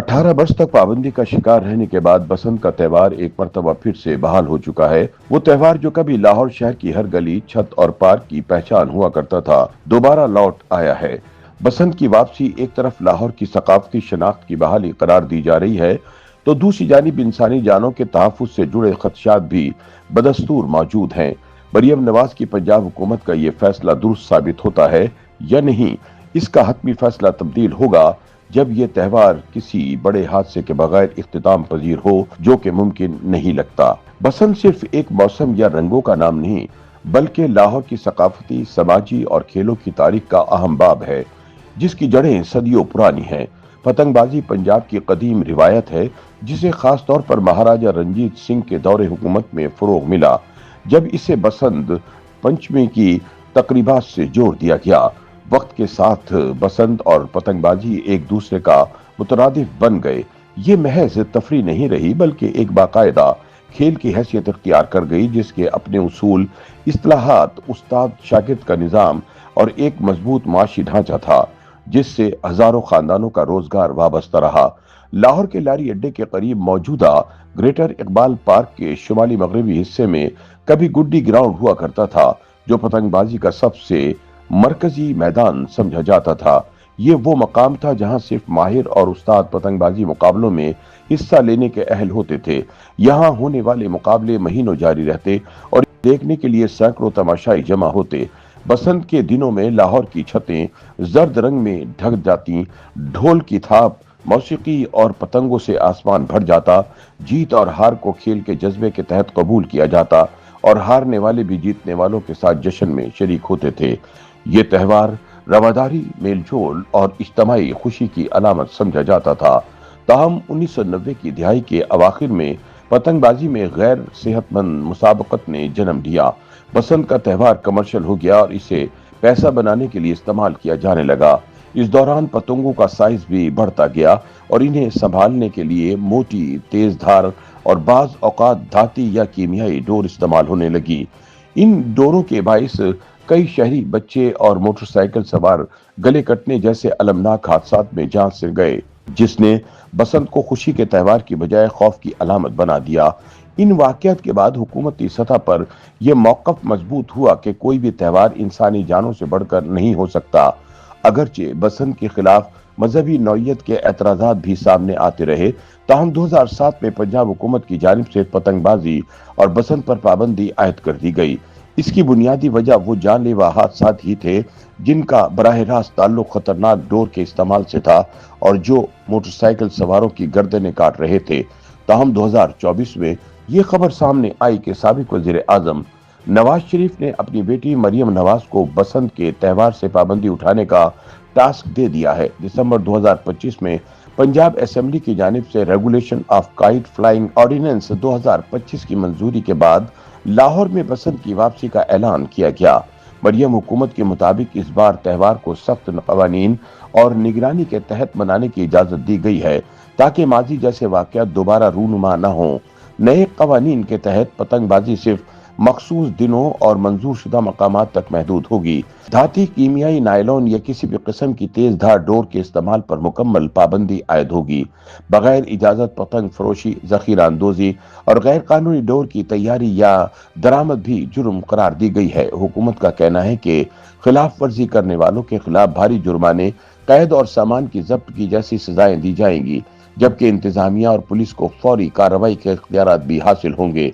18 वर्ष तक पाबंदी का शिकार रहने के बाद बसंत का त्यौहार एक मर्तबा फिर से बहाल हो चुका है। वो त्यौहार जो कभी लाहौर शहर की हर गली, छत और पार्क की पहचान हुआ करता था, दोबारा लौट आया है। बसंत की वापसी एक तरफ लाहौर की सकाफती शनाख्त की बहाली करार दी जा रही है, तो दूसरी जानिब इंसानी जानों के तहफ्फुज से जुड़े खदशात भी बदस्तूर मौजूद हैं। मरियम नवाज की पंजाब हुकूमत का ये फैसला दुरुस्त साबित होता है या नहीं, इसका हतमी फैसला तब्दील होगा जब ये त्यौहार किसी बड़े हादसे के बगैर इख्तिताम पजीर हो, जो कि मुमकिन नहीं लगता। बसंत सिर्फ एक मौसम या रंगों का नाम नहीं, बल्कि लाहौर की सकाफती, समाजी और खेलों की तारीख का अहम बाब है, जिसकी जड़ें सदियों पुरानी हैं। पतंगबाजी पंजाब की कदीम रिवायत है, जिसे खास तौर पर महाराजा रंजीत सिंह के दौरे हुकूमत में फरोग मिला, जब इसे बसंत पंचमी की तकरीबात से जोड़ दिया गया। वक्त के साथ बसंत और पतंगबाजी एक दूसरे का मुतरादिफ बन गए। ये महज तफरी नहीं रही, बल्कि एक बाकायदा खेल की हैसियत इख्तियार कर गई, जिसके अपने उसूल, इस्तिलाहात, उस्ताद शागिर्द का निज़ाम और एक मजबूत माशी ढांचा था, जिससे हजारों खानदानों का रोजगार वाबस्ता रहा। लाहौर के लारी अड्डे के करीब मौजूदा ग्रेटर इकबाल पार्क के शुमाली मगरबी हिस्से में कभी गुड्डी ग्राउंड हुआ करता था, जो पतंगबाजी का सबसे मरकजी मैदान समझा जाता था। ये वो मकाम था जहां सिर्फ माहिर और उस्ताद पतंगबाजी मुकाबलों में हिस्सा लेने के अहल होते थे। यहाँ होने वाले मुकाबले महीनों जारी रहते और देखने के लिए सैकड़ों तमाशाई जमा होते। बसंत के दिनों में लाहौर की छतें जर्द रंग में ढक जाती, ढोल की थाप, मौसीकी और पतंगों से आसमान भर जाता। जीत और हार को खेल के जज्बे के तहत कबूल किया जाता और हारने वाले भी जीतने वालों के साथ जश्न में शरीक होते थे। ये त्यौहार रवादारी, मेलजोल और इज्तिमाई खुशी की अलामत समझा जाता था। ताहम 1990 की दिहाई के अवाखिर में पतंगबाजी में गैर सेहतमंद मुसाबकत ने जन्म लिया। बसंत का त्यौहार कमर्शियल हो गया और इसे पैसा बनाने के लिए इस्तेमाल किया जाने लगा। इस दौरान पतंगों का साइज भी बढ़ता गया और इन्हें संभालने के लिए मोटी, तेज धार और बाज औकात धाती या कीमियाई डोर इस्तेमाल होने लगी। इन डोरों के बाइस कई शहरी बच्चे और मोटरसाइकिल सवार गले कटने जैसे अलमनाक हादसात में जान से गए, जिसने बसंत को खुशी के त्यौहार की बजाय खौफ की अलामत बना दिया। इन वाकयात के बाद हुकूमती सतह पर यह मौक़िफ़ मजबूत हुआ कि कोई भी त्यौहार इंसानी जानों से बढ़कर नहीं हो सकता। अगरचे बसंत के खिलाफ मजहबी नौइयत के एतराज़ात भी सामने आते रहे, ताहम 2007 में पंजाब हुकूमत की जानिब से पतंगबाजी और बसंत पर पाबंदी आयद कर दी गई। इसकी बुनियादी वजह वो जानलेवा हादसात ही थे, जिनका बराह रास्त ताल्लुक खतरनाक डोर के इस्तेमाल से था और जो मोटरसाइकिल सवारों की गर्दनें काट रहे थे। ताहम 2024 में ये खबर सामने आई कि साबिक वज़ीर आज़म नवाज शरीफ ने अपनी बेटी मरियम नवाज को बसंत के त्यौहार से पाबंदी उठाने का टास्क दे दिया है। दिसंबर 2025 में पंजाब असेंबली की जानिब से regulation of kite flying ordinance 2025 की मंजूरी के बाद लाहौर में बसंत की वापसी का ऐलान किया गया। मरियम हुकूमत के मुताबिक इस बार त्यौहार को सख्त कवानीन और निगरानी के तहत मनाने की इजाजत दी गई है, ताकि माजी जैसे वाकयात दोबारा रूनुमा न हों। नए कवानीन के तहत पतंगबाजी सिर्फ मखसूस दिनों और मंजूर शुदा मकामात तक महदूद होगी। धाती, कीमियाई, नायलॉन या किसी भी किस्म की तेज धार डोर के इस्तेमाल पर मुकम्मल पाबंदी आयद होगी। बगैर इजाजत पतंग फरोशी, जखीरा अंदोजी और गैर कानूनी डोर की तैयारी या दरामद भी जुर्म करार दी गई है। हुकूमत का कहना है कि खिलाफ वर्जी करने वालों के खिलाफ भारी जुर्माने, कैद और सामान की जब्त की जैसी सजाएं दी जाएंगी, जबकि इंतजामिया और पुलिस को फौरी कार्रवाई के इख्तियारात भी हासिल होंगे।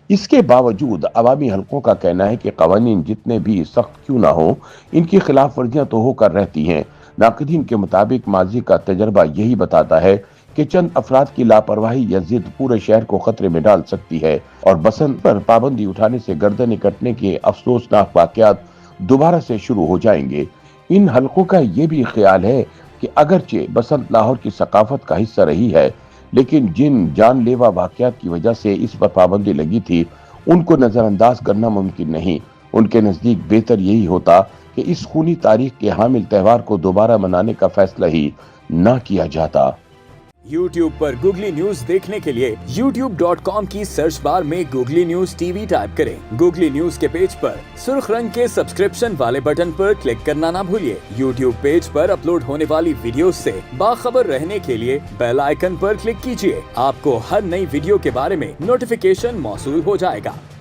इसके बावजूद अवामी हलकों का कहना है कि कवानीन जितने भी सख्त क्यों ना हो, इनकी खिलाफ वर्जियां तो होकर रहती हैं। नाक़दीन के मुताबिक माजी का तजर्बा यही बताता है कि चंद अफराद की लापरवाही या जिद पूरे शहर को खतरे में डाल सकती है और बसंत पर पाबंदी उठाने से गर्दनें कटने के अफसोसनाक वाकयात दोबारा से शुरू हो जाएंगे। इन हलकों का ये भी ख्याल है कि अगरचे बसंत लाहौर की सकाफत का हिस्सा रही है, लेकिन जिन जानलेवा वाकयात की वजह से इस पर पाबंदी लगी थी, उनको नजरअंदाज करना मुमकिन नहीं। उनके नजदीक बेहतर यही होता कि इस खूनी तारीख के हामिल त्यौहार को दोबारा मनाने का फैसला ही ना किया जाता। YouTube पर गूगली न्यूज देखने के लिए youtube.com की सर्च बार में गूगली न्यूज टीवी टाइप करें। गूगली न्यूज के पेज पर सुर्ख रंग के सब्सक्रिप्शन वाले बटन पर क्लिक करना ना भूलिए। YouTube पेज पर अपलोड होने वाली वीडियोस से बाखबर रहने के लिए बेल आइकन पर क्लिक कीजिए। आपको हर नई वीडियो के बारे में नोटिफिकेशन मौसूल हो जाएगा।